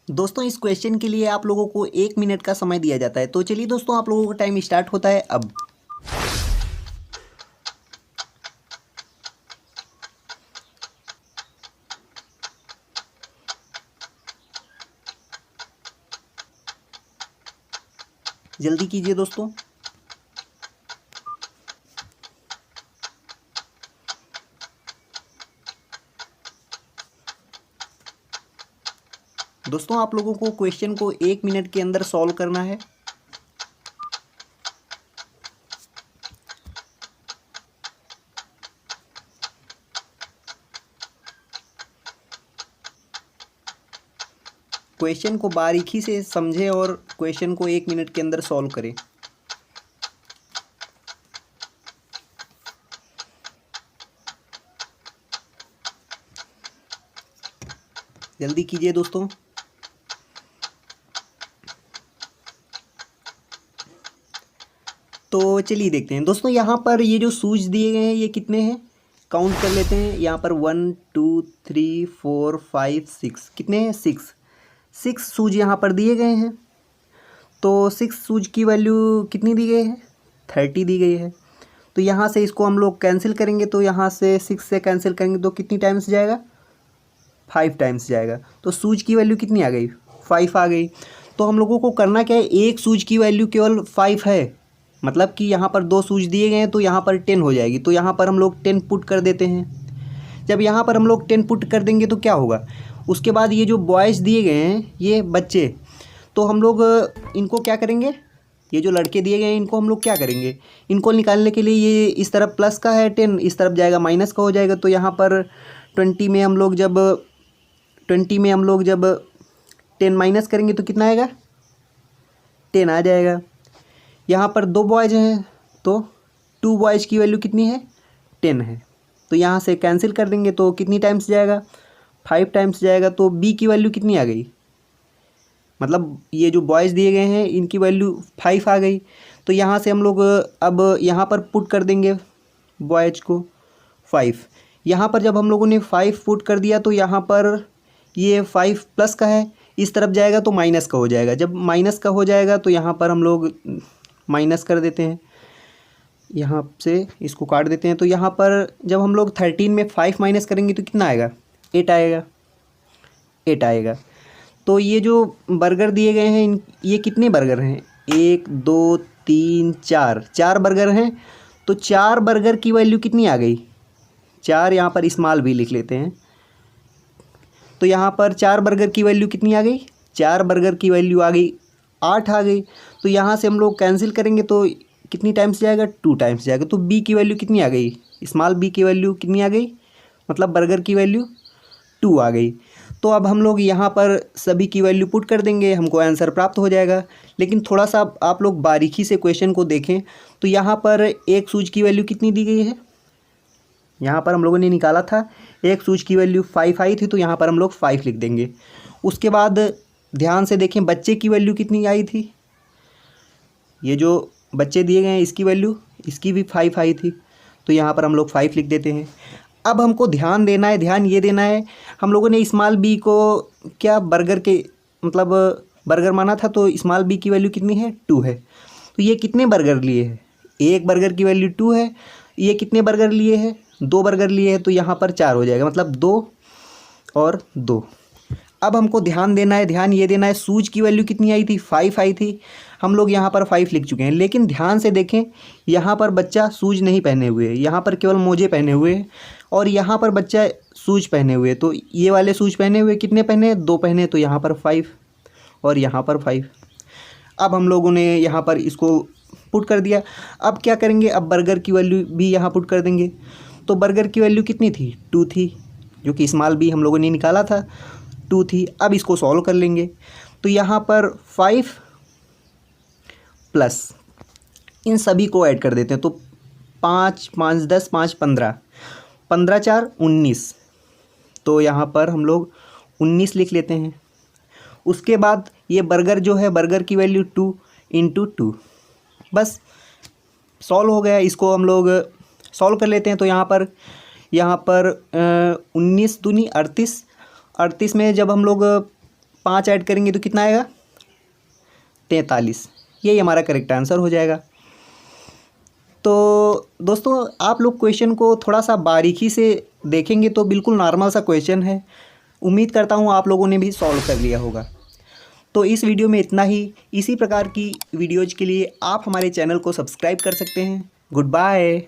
दोस्तों इस क्वेश्चन के लिए आप लोगों को 1 मिनट का समय दिया जाता है। तो चलिए दोस्तों, आप लोगों का टाइम स्टार्ट होता है अब। जल्दी कीजिए दोस्तों। दोस्तों आप लोगों को क्वेश्चन को 1 मिनट के अंदर सॉल्व करना है। क्वेश्चन को बारीकी से समझें और क्वेश्चन को 1 मिनट के अंदर सॉल्व करें। जल्दी कीजिए दोस्तों। तो चलिए देखते हैं दोस्तों, यहाँ पर ये जो सूज दिए गए हैं ये कितने हैं, काउंट कर लेते हैं। यहाँ पर 1 2 3 4 5 6, कितने हैं, 6 सूज यहाँ पर दिए गए हैं। तो 6 सूज की वैल्यू कितनी दी गई है, 30 दी गई है। तो यहाँ से इसको हम लोग कैंसिल करेंगे, तो यहाँ से 6 से कैंसिल करेंगे तो कितनी टाइम्स जाएगा, 5 टाइम्स जाएगा। तो सूज की वैल्यू कितनी आ गई, 5 आ गई। तो हम लोगों को करना क्या है, एक सूज की वैल्यू केवल 5 है, मतलब कि यहाँ पर 2 सूज दिए गए हैं तो यहाँ पर 10 हो जाएगी। तो यहाँ पर हम लोग 10 पुट कर देते हैं। जब यहाँ पर हम लोग 10 पुट कर देंगे तो क्या होगा, उसके बाद ये जो बॉयज़ दिए गए हैं ये बच्चे, तो हम लोग इनको क्या करेंगे, ये जो लड़के दिए गए हैं इनको हम लोग क्या करेंगे, इनको निकालने के लिए ये इस तरफ प्लस का है 10, इस तरफ जाएगा माइनस का हो जाएगा। तो यहाँ पर 20 में हम लोग जब 10 माइनस करेंगे तो कितना आएगा, 10 आ जाएगा। यहाँ पर 2 बॉयज़ हैं तो 2 बॉयज़ की वैल्यू कितनी है, 10 है। तो यहाँ से कैंसिल कर देंगे तो कितनी टाइम्स जाएगा, 5 टाइम्स जाएगा। तो बी की वैल्यू कितनी आ गई, मतलब ये जो बॉयज़ दिए गए हैं इनकी वैल्यू 5 आ गई। तो यहाँ से हम लोग अब यहाँ पर पुट कर देंगे बॉयज़ को 5। यहाँ पर जब हम लोगों ने 5 पुट कर दिया तो यहाँ पर ये 5 प्लस का है, इस तरफ जाएगा तो माइनस का हो जाएगा। जब माइनस का हो जाएगा तो यहाँ पर हम लोग माइनस कर देते हैं, यहाँ से इसको काट देते हैं। तो यहाँ पर जब हम लोग 13 में 5 माइनस करेंगे तो कितना आएगा, 8 आएगा, 8 आएगा। तो ये जो बर्गर दिए गए हैं ये कितने बर्गर हैं, 1 2 3 4 बर्गर हैं। तो 4 बर्गर की वैल्यू कितनी आ गई, 4 यहाँ पर स्मॉल भी लिख लेते हैं। तो यहाँ पर 4 बर्गर की वैल्यू कितनी आ गई, 4 बर्गर की वैल्यू आ गई 8 आ गई। तो यहाँ से हम लोग कैंसिल करेंगे तो कितनी टाइम्स जाएगा, 2 टाइम्स जाएगा। तो बी की वैल्यू कितनी आ गई, स्मॉल बी की वैल्यू कितनी आ गई, मतलब बर्गर की वैल्यू 2 आ गई। तो अब हम लोग यहाँ पर सभी की वैल्यू पुट कर देंगे, हमको आंसर प्राप्त हो जाएगा। लेकिन थोड़ा सा आप लोग बारीकी से क्वेश्चन को देखें तो यहाँ पर एक सूज की वैल्यू कितनी दी गई है, यहाँ पर हम लोगों ने निकाला था एक सूज की वैल्यू 5 आई थी, तो यहाँ पर हम लोग 5 लिख देंगे। उसके बाद ध्यान से देखें बच्चे की वैल्यू कितनी आई थी, ये जो बच्चे दिए गए हैं इसकी वैल्यू, इसकी भी 5 आई थी, तो यहाँ पर हम लोग 5 लिख देते हैं। अब हमको ध्यान देना है, ध्यान ये देना है, हम लोगों ने स्मॉल बी को क्या बर्गर के मतलब बर्गर माना था, तो स्मॉल बी की वैल्यू कितनी है, 2 है। तो ये कितने बर्गर लिए हैं, एक बर्गर की वैल्यू 2 है, ये कितने बर्गर लिए हैं, 2 बर्गर लिए हैं। तो यहाँ पर 4 हो जाएगा, मतलब 2 और 2। अब हमको ध्यान देना है, ध्यान ये देना है, सूज की वैल्यू कितनी आई थी, 5 आई थी, हम लोग यहाँ पर 5 लिख चुके हैं। लेकिन ध्यान से देखें, यहाँ पर बच्चा सूज नहीं पहने हुए है, यहाँ पर केवल मोजे पहने हुए हैं, और यहाँ पर बच्चा सूज पहने हुए। तो ये वाले सूज पहने हुए कितने पहने, 2 पहने, तो यहाँ पर 5 और यहाँ पर 5। अब हम लोगों ने यहाँ पर इसको पुट कर दिया। अब क्या करेंगे, अब बर्गर की वैल्यू भी यहाँ पुट कर देंगे। तो बर्गर की वैल्यू कितनी थी, 2 थी, जो कि स्मॉल बी हम लोगों ने निकाला था, 2 थी। अब इसको सॉल्व कर लेंगे। तो यहाँ पर 5 प्लस इन सभी को ऐड कर देते हैं। तो 5 5 10 5 15, 15 4 19, तो यहाँ पर हम लोग 19 लिख लेते हैं। उसके बाद ये बर्गर जो है, बर्गर की वैल्यू 2 × 2, बस सॉल्व हो गया। इसको हम लोग सॉल्व कर लेते हैं। तो यहाँ पर 19 दूनी 38, 38 में जब हम लोग 5 ऐड करेंगे तो कितना आएगा 43। यही हमारा करेक्ट आंसर हो जाएगा। तो दोस्तों आप लोग क्वेश्चन को थोड़ा सा बारीकी से देखेंगे तो बिल्कुल नॉर्मल सा क्वेश्चन है। उम्मीद करता हूँ आप लोगों ने भी सॉल्व कर लिया होगा। तो इस वीडियो में इतना ही। इसी प्रकार की वीडियोज़ के लिए आप हमारे चैनल को सब्सक्राइब कर सकते हैं। Good bye.